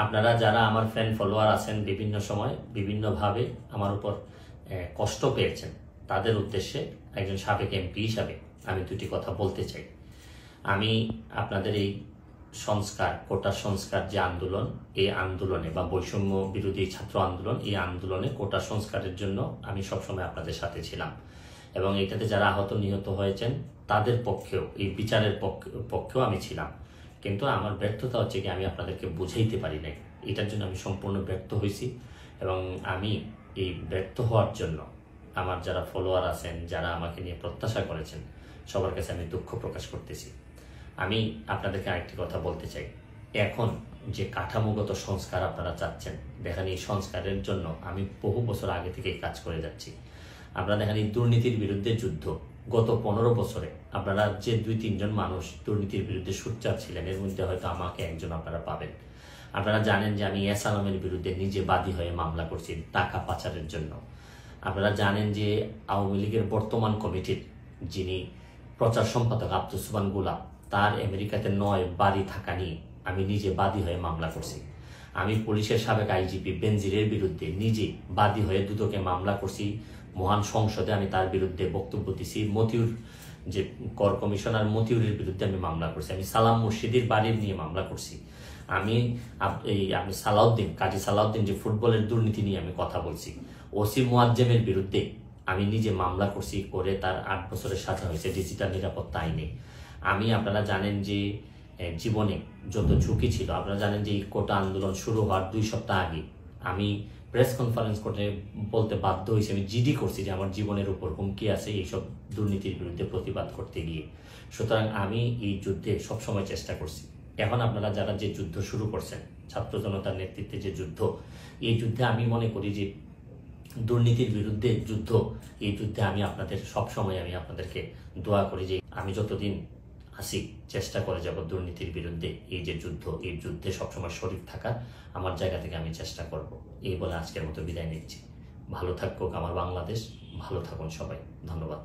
আপনারা যারা আমার ফ্যান ফলোয়ার আছেন বিভিন্ন সময় বিভিন্নভাবে আমার উপর কষ্ট পেয়েছেন, তাদের উদ্দেশ্যে একজন সাবেক এমপি হিসাবে আমি দুটি কথা বলতে চাই। আমি আপনাদের এই সংস্কার, কোটা সংস্কার যে আন্দোলন, এই আন্দোলনে বা বৈষম্য বিরোধী ছাত্র আন্দোলন, এই আন্দোলনে কোটা সংস্কারের জন্য আমি সবসময় আপনাদের সাথে ছিলাম এবং এটাতে যারা আহত নিহত হয়েছেন তাদের পক্ষেও, এই বিচারের পক্ষেও আমি ছিলাম। কিন্তু আমার ব্যর্থতা হচ্ছে কি, আমি আপনাদেরকে বুঝাইতে পারি নাই। এটার জন্য আমি সম্পূর্ণ ব্যর্থ হয়েছি এবং আমি এই ব্যর্থ হওয়ার জন্য আমার যারা ফলোয়ার আছেন, যারা আমাকে নিয়ে প্রত্যাশা করেছেন, সবার কাছে আমি দুঃখ প্রকাশ করতেছি। আমি আপনাদেরকে আরেকটি কথা বলতে চাই। এখন যে কাঠামোগত সংস্কার আপনারা চাচ্ছেন, দেখেন এই সংস্কারের জন্য আমি বহু বছর আগে থেকেই কাজ করে যাচ্ছি। আপনারা দেখেন এই দুর্নীতির বিরুদ্ধে যুদ্ধ গত 15 বছরে আপনারা যে 2-3 জন মানুষ দুর্নীতির বিরুদ্ধে সোচ্চার ছিলেন, এর মধ্যে হয়তো আমাকে একজন আপনারা পাবেন। আপনারা জানেন যে আমি এস আলমের বিরুদ্ধে নিজে বাদী হয়ে মামলা করছি টাকা পাচারের জন্য। আপনারা জানেন যে আওয়ামী লীগের বর্তমান কমিটির যিনি প্রচার সম্পাদক আব্দুস সুবহান গোলাপ, তার আমেরিকাতে 9 বাড়ি থাকা নিয়ে আমি নিজে বাদী হয়ে মামলা করছি। আমি পুলিশের সাবেক আইজিপি বেনজিরের বিরুদ্ধে নিজে বাদী হয়ে দুদকে মামলা করছি। মহান সংসদে আমি তার বিরুদ্ধে বক্তব্য দিছি। মতিউর যে কর কমিশনার মতিউরের বিরুদ্ধে আমি মামলা করছি। আমি সালাম মুর্শিদির বাড়ির নিয়ে মামলা করছি। আমি সালাউদ্দিন, কাজী সালাউদ্দিন যে ফুটবলের দুর্নীতি নিয়ে আমি কথা বলছি। ওসি মুয়াজ্জেমের বিরুদ্ধে আমি নিজে মামলা করছি, করে তার 8 বছরের সাজা হয়েছে ডিজিটাল নিরাপত্তা আইনে। আপনারা জানেন যে জীবনে যত ঝুঁকি ছিল, আপনারা জানেন যে এই কোটা আন্দোলন শুরু হওয়ার 2 সপ্তাহ আগে আমি প্রেস কনফারেন্স করে বলতে বাধ্য হয়েছি, আমি জিডি করছি যে আমার জীবনের উপর হুমকি আছে এইসব দুর্নীতির বিরুদ্ধে প্রতিবাদ করতে গিয়ে। সুতরাং আমি এই যুদ্ধে সবসময় চেষ্টা করছি। এখন আপনারা যারা যে যুদ্ধ শুরু করছেন, ছাত্র জনতার নেতৃত্বে যে যুদ্ধ, এই যুদ্ধে আমি মনে করি যে দুর্নীতির বিরুদ্ধে যুদ্ধ, এই যুদ্ধে আমি আপনাদের সবসময় আমি আপনাদেরকে দোয়া করি যে আমি যতদিন আসি চেষ্টা করে যাব দুর্নীতির বিরুদ্ধে এই যে যুদ্ধ, এই যুদ্ধে সবসময় শরীক থাকা আমার জায়গা থেকে আমি চেষ্টা করব। এই বলে আজকের মতো বিদায় নিচ্ছি। ভালো থাকুক আমার বাংলাদেশ, ভালো থাকুন সবাই। ধন্যবাদ।